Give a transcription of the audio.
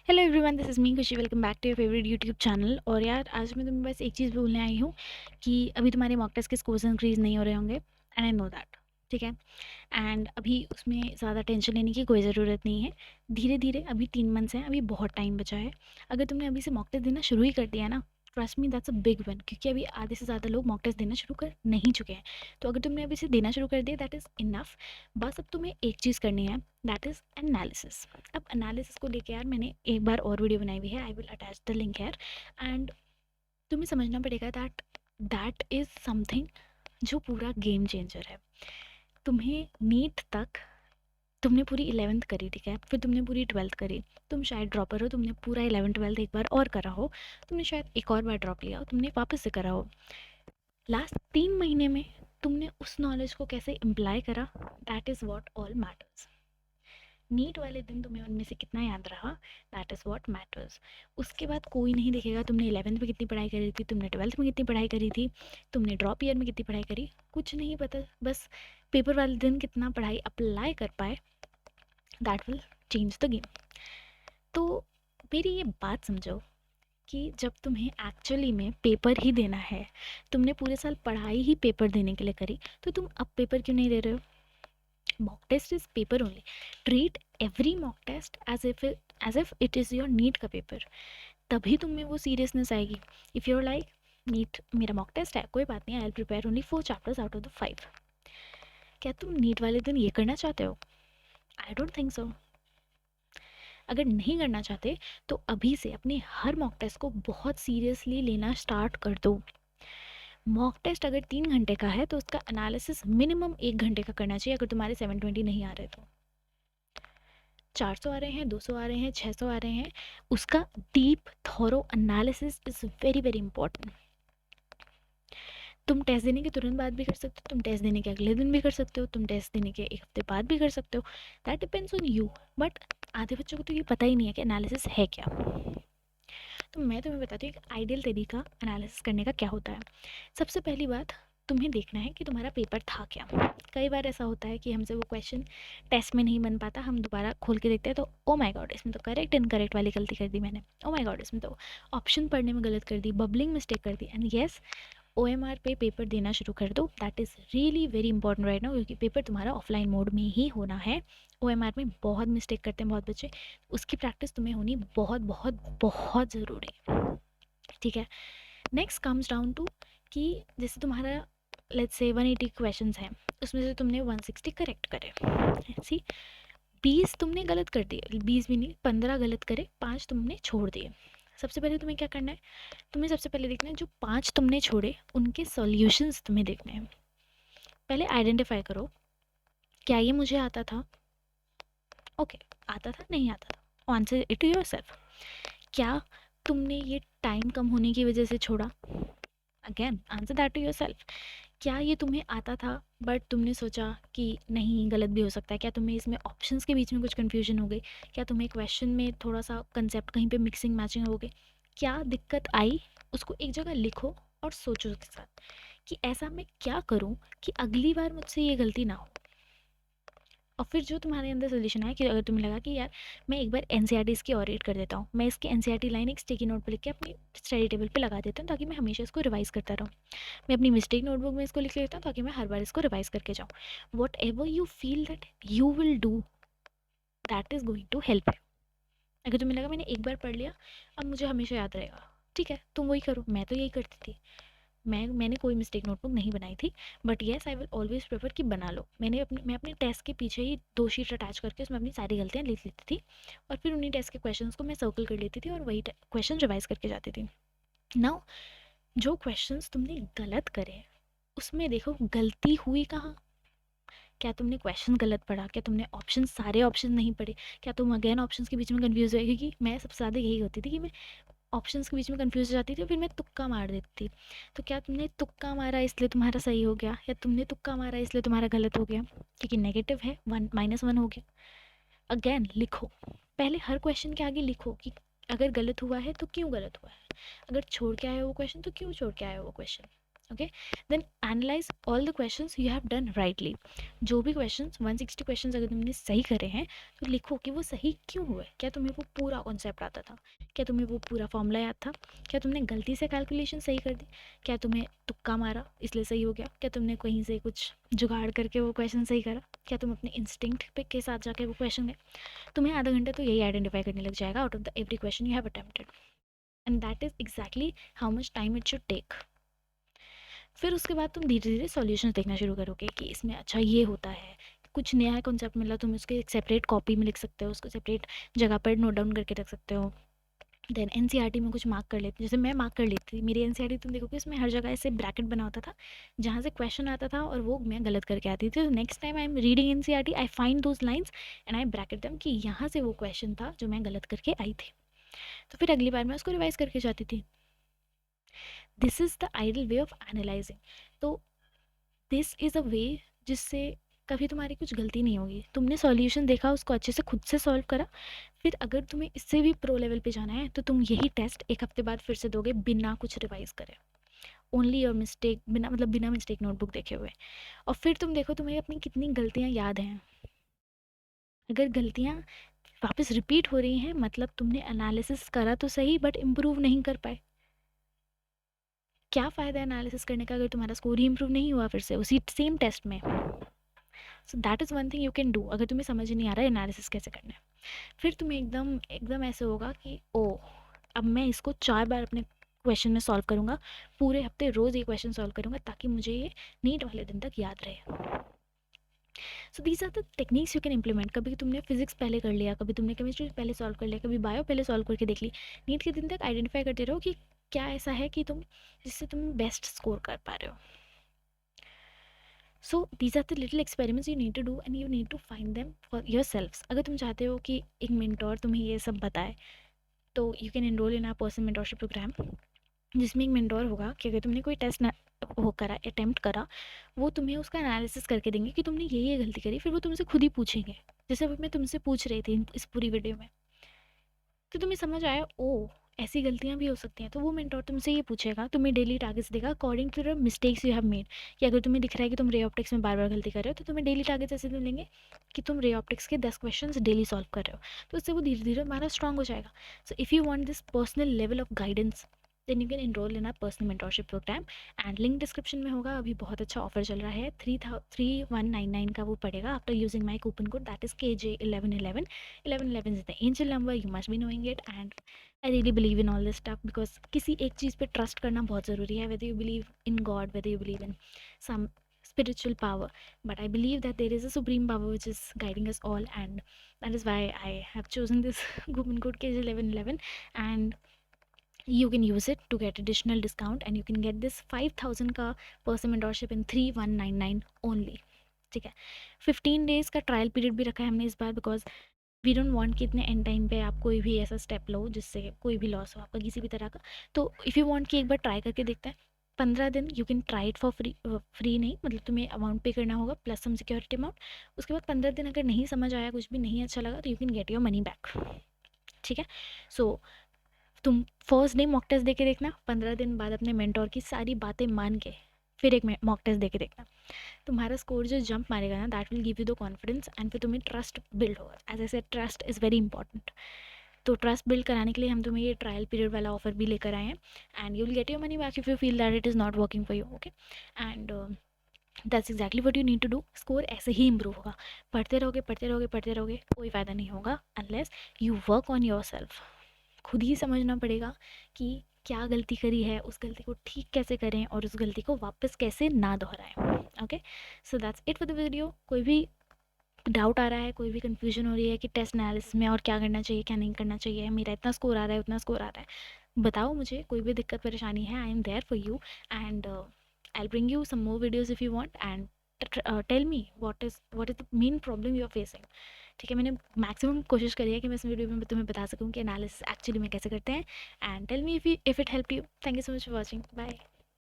Hello everyone, this is me Khushi. Welcome back to your favourite YouTube channel. और यार, आज मैं तुम्हें बस एक चीज़ बोलने आई हूँ कि अभी तुम्हारे मॉक टेस्ट के स्कोर्स इंक्रीज़ नहीं हो रहे होंगे, एंड आई नो दैट। ठीक है। एंड अभी उसमें ज़्यादा टेंशन लेने की कोई ज़रूरत नहीं है। धीरे धीरे, अभी 3 मंथ्स हैं, अभी बहुत टाइम बचा है। अगर तुमने अभी से मॉक टेस्ट देना शुरू ही कर दिया ना, trust me, that's a big one, क्योंकि अभी आधे से ज़्यादा लोग मॉक टेस्ट देना शुरू कर नहीं चुके हैं। तो अगर तुमने अभी से देना शुरू कर दिया, दैट इज़ इनफ। बस अब तुम्हें एक चीज़ करनी है, दैट इज़ एनालिसिस। अब एनालिसिस को लेके यार मैंने एक बार और वीडियो बनाई हुई है, I will attach the link here. And तुम्हें समझना पड़ेगा दैट दैट इज़ समथिंग जो पूरा गेम चेंजर है। तुम्हें नीट तक तुमने पूरी 11th करी, ठीक है, फिर तुमने पूरी 12th करी। तुम शायद ड्रॉपर हो, तुमने पूरा 11th 12th एक बार और करा हो, तुमने शायद एक और बार ड्रॉप लिया हो, तुमने वापस से करा हो। लास्ट 3 महीने में तुमने उस नॉलेज को कैसे इम्प्लाई करा, that is what all matters. NEET वाले दिन तुम्हें उनमें से कितना याद रहा, दैट इज़ व्हाट मैटर्स। उसके बाद कोई नहीं देखेगा तुमने 11th में कितनी पढ़ाई करी थी, तुमने 12th में कितनी पढ़ाई करी थी, तुमने ड्रॉप ईयर में कितनी पढ़ाई करी, कुछ नहीं पता। बस पेपर वाले दिन कितना पढ़ाई अप्लाई कर पाए, that will change the game. तो मेरी ये बात समझो कि जब तुम्हें एक्चुअली में पेपर ही देना है, तुमने पूरे साल पढ़ाई ही पेपर देने के लिए करी, तो तुम अब पेपर क्यों नहीं दे रहे हो? mock test is paper only. Treat every mock test as if it is your NEET का पेपर। तभी तुम में वो सीरियसनेस आएगी। इफ़ यूर लाइक नीट मेरा मॉक टेस्ट है, कोई बात नहीं, I will prepare only 4 chapters out of the 5। क्या तुम नीट वाले दिन ये करना चाहते हो? I don't think so. अगर नहीं करना चाहते तो अभी से अपने हर मॉक टेस्ट को बहुत सीरियसली लेना स्टार्ट कर दो। मॉक टेस्ट अगर 3 घंटे का है तो उसका एनालिसिस मिनिमम 1 घंटे का करना चाहिए, अगर तुम्हारे 720 नहीं आ रहे तो। 400 आ रहे हैं, 200 आ रहे हैं, 600 आ रहे हैं, उसका deep thorough analysis is very very important. तुम टेस्ट देने के तुरंत बाद भी कर सकते हो, तुम टेस्ट देने के अगले दिन भी कर सकते हो, तुम टेस्ट देने के एक हफ्ते बाद भी कर सकते हो। That depends on you. But आधे बच्चों को तो ये पता ही नहीं है कि एनालिसिस है क्या। तो मैं तुम्हें बताती हूँ एक आइडियल तरीका एनालिसिस करने का क्या होता है। सबसे पहली बात, तुम्हें देखना है कि तुम्हारा पेपर था क्या। कई बार ऐसा होता है कि हमसे वो क्वेश्चन टेस्ट में नहीं बन पाता, हम दोबारा खोल के देखते हैं तो ओ माय गॉड, इसमें तो करेक्ट इनकरेक्ट वाली गलती कर दी मैंने, ओ माय गॉड इसमें तो ऑप्शन पढ़ने में गलत कर दी, बबलिंग मिस्टेक कर दी। एंड येस, OMR पे पेपर देना शुरू कर दो, that is really very important right now, क्योंकि पेपर तुम्हारा ऑफलाइन मोड में ही होना है। OMR में बहुत मिस्टेक करते हैं बहुत बच्चे, उसकी प्रैक्टिस तुम्हें होनी बहुत बहुत बहुत ज़रूरी है। ठीक है। नेक्स्ट कम्स डाउन टू कि जैसे तुम्हारा लेट्स से 180 क्वेश्चंस हैं, उसमें से तुमने 160 करेक्ट करे। सी 20 तुमने गलत कर दिए, 20 भी नहीं, 15 गलत करे, 5 तुमने छोड़ दिए। सबसे पहले तुम्हें क्या करना है, तुम्हें सबसे पहले देखना है जो 5 तुमने छोड़े उनके सॉल्यूशंस तुम्हें देखने हैं। पहले आइडेंटिफाई करो, क्या ये मुझे आता था? ओके, आता था नहीं आता था, आंसर इट टू योरसेल्फ। क्या तुमने ये टाइम कम होने की वजह से छोड़ा? Again answer that to yourself. क्या ये तुम्हें आता था बट तुमने सोचा कि नहीं गलत भी हो सकता है? क्या तुम्हें इसमें ऑप्शंस के बीच में कुछ कन्फ्यूजन हो गई? क्या तुम्हें क्वेश्चन में थोड़ा सा कंसेप्ट कहीं पे मिक्सिंग मैचिंग हो गई? क्या दिक्कत आई? उसको एक जगह लिखो और सोचो उसके साथ कि ऐसा मैं क्या करूं कि अगली बार मुझसे ये गलती ना हो। और फिर जो तुम्हारे अंदर सोल्यूशन है कि अगर तुम्हें लगा कि यार मैं एक बार एनसीईआरटीज़ की और रीड कर देता हूँ, मैं इसकी एनसीईआरटी लाइन एक स्टिकी नोट पे लिख के अपनी स्टडी टेबल पे लगा देता हूँ ताकि मैं हमेशा इसको रिवाइज करता रहूँ। मैं अपनी मिस्टेक नोटबुक में इसको लिख लेता हूँ ताकि मैं हर बार इसको रिवाइज करके जाऊँ। Whatever you feel that you will do, that is going to help you. अगर तुम्हें लगा मैंने एक बार पढ़ लिया, अब मुझे हमेशा याद रहेगा, ठीक है, तुम वही करो। मैं तो यही करती थी, मैंने कोई मिस्टेक नोटबुक नहीं बनाई थी। But yes, I will always prefer कि बना लो। मैं अपने टेस्ट के पीछे ही 2 शीट अटैच करके उसमें अपनी सारी गलतियाँ लिख लेती थी, और फिर उन्हीं टेस्ट के क्वेश्चंस को मैं सर्कल कर लेती थी और वही क्वेश्चन रिवाइज करके जाती थी। नाउ जो क्वेश्चंस तुमने गलत करे उसमें देखो गलती हुई कहाँ। क्या तुमने क्वेश्चन गलत पढ़ा? क्या तुमने ऑप्शन सारे ऑप्शन नहीं पढ़े? क्या तुम अगेन ऑप्शंस के बीच में कंफ्यूज हुए? क्योंकि मैं सबसे ज़्यादा यही होती थी कि मैं ऑप्शंस के बीच में कंफ्यूज हो जाती थी, फिर मैं तुक्का मार देती थी। तो क्या तुमने तुक्का मारा इसलिए तुम्हारा सही हो गया, या तुमने तुक्का मारा इसलिए तुम्हारा गलत हो गया? क्योंकि नेगेटिव है, 1 - 1 हो गया। अगेन लिखो, पहले हर क्वेश्चन के आगे लिखो कि अगर गलत हुआ है तो क्यों गलत हुआ है, अगर छोड़ के आए हो वो क्वेश्चन तो क्यों छोड़ के आए हो वो question. Okay, then analyse all the questions you have done rightly. जो भी क्वेश्चंस 160 क्वेश्चंस अगर तुमने सही करे हैं तो लिखो कि वो सही क्यों हुए। क्या तुम्हें वो पूरा कॉन्सेप्ट आता था? क्या तुम्हें वो पूरा फॉर्मूला याद था? क्या तुमने गलती से कैलकुलेशन सही कर दी? क्या तुम्हें तुक्का मारा इसलिए सही हो गया? क्या तुमने कहीं से कुछ जुगाड़ करके वो क्वेश्चन सही करा? क्या तुम अपने इंस्टिंक्ट पे के साथ जाके वो क्वेश्चन गए? तुम्हें आधा घंटा तो यही आइडेंटिफाई करने लग जाएगा out of the every question you have attempted, and that is exactly how much time it should take. फिर उसके बाद तुम धीरे धीरे सॉल्यूशन देखना शुरू करोगे कि इसमें अच्छा ये होता है, कुछ नया कॉन्सेप्ट मिला, तुम उसके एक सेपरेट कॉपी में लिख सकते हो, उसको सेपरेट जगह पर नोट डाउन करके रख सकते हो। देन एनसीईआरटी में कुछ मार्क कर लेते, जैसे मैं मार्क कर लेती थी, मेरी एनसीईआरटी तुम देखोगे इसमें हर जगह ऐसे ब्रैकेट बना होता था जहाँ से क्वेश्चन आता था और वो मैं गलत करके आती थी। तो next time I am reading NCERT I find those lines and I bracket them कि यहाँ से वो क्वेश्चन था जो मैं गलत करके आई थी, तो फिर अगली बार मैं उसको रिवाइज करके जाती थी। This is the ideal way of analysing. तो दिस इज़ अ वे जिससे कभी तुम्हारी कुछ गलती नहीं होगी। तुमने सॉल्यूशन देखा, उसको अच्छे से खुद से सॉल्व करा, फिर अगर तुम्हें इससे भी प्रो लेवल पे जाना है तो तुम यही टेस्ट एक हफ्ते बाद फिर से दोगे बिना कुछ रिवाइज करे, ओनली योर मिस्टेक, बिना मतलब बिना मिस्टेक नोटबुक देखे हुए। और फिर तुम देखो तुम्हें अपनी कितनी गलतियाँ याद हैं। अगर गलतियाँ वापस रिपीट हो रही हैं मतलब तुमने एनालिसिस करा तो सही बट इम्प्रूव नहीं कर पाए। क्या फ़ायदा है एनालिसिस करने का अगर तुम्हारा स्कोर ही इम्प्रूव नहीं हुआ फिर से उसी सेम टेस्ट में। So that is one thing you can do अगर तुम्हें समझ नहीं आ रहा है एनालिसिस कैसे करना है। फिर तुम्हें एकदम एकदम ऐसे होगा कि ओ अब मैं इसको 4 बार अपने क्वेश्चन में सॉल्व करूँगा, पूरे हफ्ते रोज़ ये क्वेश्चन सॉल्व करूँगा ताकि मुझे ये नीट वाले दिन तक याद रहे। So these are the techniques you can implement. कभी तुमने फिजिक्स पहले कर लिया, कभी तुमने केमिस्ट्री पहले सॉल्व कर लिया, कभी बायो पहले सॉल्व करके देख ली। नीट के दिन तक आइडेंटिफाई करते रहो कि क्या ऐसा है कि तुम जिससे तुम बेस्ट स्कोर कर पा रहे हो। So these are the little experiments you need to do and you need to find them for yourself. अगर तुम चाहते हो कि एक मेंटोर तुम्हें ये सब बताए तो you can enrol in our personal mentorship programme, जिसमें एक मेंटोर होगा कि अगर तुमने कोई टेस्ट वो करा अटेम्प्ट करा, वो तुम्हें उसका एनालिसिस करके देंगे कि तुमने ये गलती करी, फिर वो तुमसे खुद ही पूछेंगे जैसे अभी मैं तुमसे पूछ रही थी इस पूरी वीडियो में। तो तुम्हें समझ आया ओ ऐसी गलतियाँ भी हो सकती हैं, तो वो मेंटोर तुमसे ये पूछेगा, तुम्हें डेली टारगेट्स देगा according to the mistakes you have made. कि अगर तुम्हें दिख रहा है कि तुम रे ऑप्टिक्स में बार बार गलती कर रहे हो तो तुम्हें डेली टारगेट्स ऐसे मिलेंगे कि तुम रे ऑप्टिक्स के 10 क्वेश्चन डेली सॉल्व कर रहे हो, तो उससे वो धीरे धीरे हमारा स्ट्रॉन्ग हो जाएगा। So if you want this personal level of guidance then you can enrol in our personal mentorship programme, and link description में होगा। अभी बहुत अच्छा ऑफर चल रहा है, 3199 का वो पड़ेगा after using my coupon code that is KJ1111। 1111 is the angel number, you must be knowing it, and I really believe in all this stuff because किसी एक चीज़ पे ट्रस्ट करना बहुत ज़रूरी है, whether you believe in God, whether you believe in some spiritual power, but I believe that there is a supreme power which is guiding us all, and that is why I have chosen this coupon code KJ1111, and you can use it to get additional discount and you can get this 5000 का person mentorship इन 3199 only. ठीक है, 15 days का trial period भी रखा है हमने इस बार because we don't want कि इतने एंड टाइम पे आप कोई भी ऐसा स्टेप लो जिससे कोई भी लॉस हो आपका किसी भी तरह का। तो इफ़ यू वांट कि एक बार ट्राई करके देखते हैं 15 दिन, you can try it for free नहीं, मतलब तुम्हें अमाउंट पे करना होगा प्लस सम सिक्योरिटी अमाउंट। उसके बाद 15 दिन अगर नहीं समझ आया, कुछ भी नहीं अच्छा लगा, तो you can get your money back. ठीक है, सो तुम फर्स्ट डे मॉक टेस्ट दे के देखना, 15 दिन बाद अपने मेंटोर की सारी बातें मान के फिर एक मॉक टेस्ट दे के देखना। तुम्हारा स्कोर जो जंप मारेगा ना, that will give you the confidence and फिर तुम्हें ट्रस्ट बिल्ड होगा। As I said trust is very important. तो ट्रस्ट बिल्ड कराने के लिए हम तुम्हें ये ट्रायल पीरियड वाला ऑफर भी लेकर आए हैं, and you will get your money back if you feel that it is not working for you. Okay, and that's exactly what you need to do. Score ऐसे ही इम्प्रूव होगा, पढ़ते रहोगे पढ़ते रहोगे पढ़ते रहोगे, कोई फ़ायदा नहीं होगा unless you work on your self. खुद ही समझना पड़ेगा कि क्या गलती करी है, उस गलती को ठीक कैसे करें और उस गलती को वापस कैसे ना दोहराएं। Okay, so that's it for the video. कोई भी डाउट आ रहा है, कोई भी कन्फ्यूजन हो रही है कि टेस्ट एनालिसिस में और क्या करना चाहिए क्या नहीं करना चाहिए, मेरा इतना स्कोर आ रहा है उतना स्कोर आ रहा है, बताओ मुझे। कोई भी दिक्कत परेशानी है, I am there for you, and I will bring you some more videos if you want, and tell me what is the main problem you are facing. ठीक है, मैंने मैक्सिमम कोशिश करी है कि मैं इस वीडियो में तुम्हें बता सकूँ कि एनालिसिस एक्चुअली में कैसे करते हैं, and tell me if it help you. Thank you so much for watching, bye.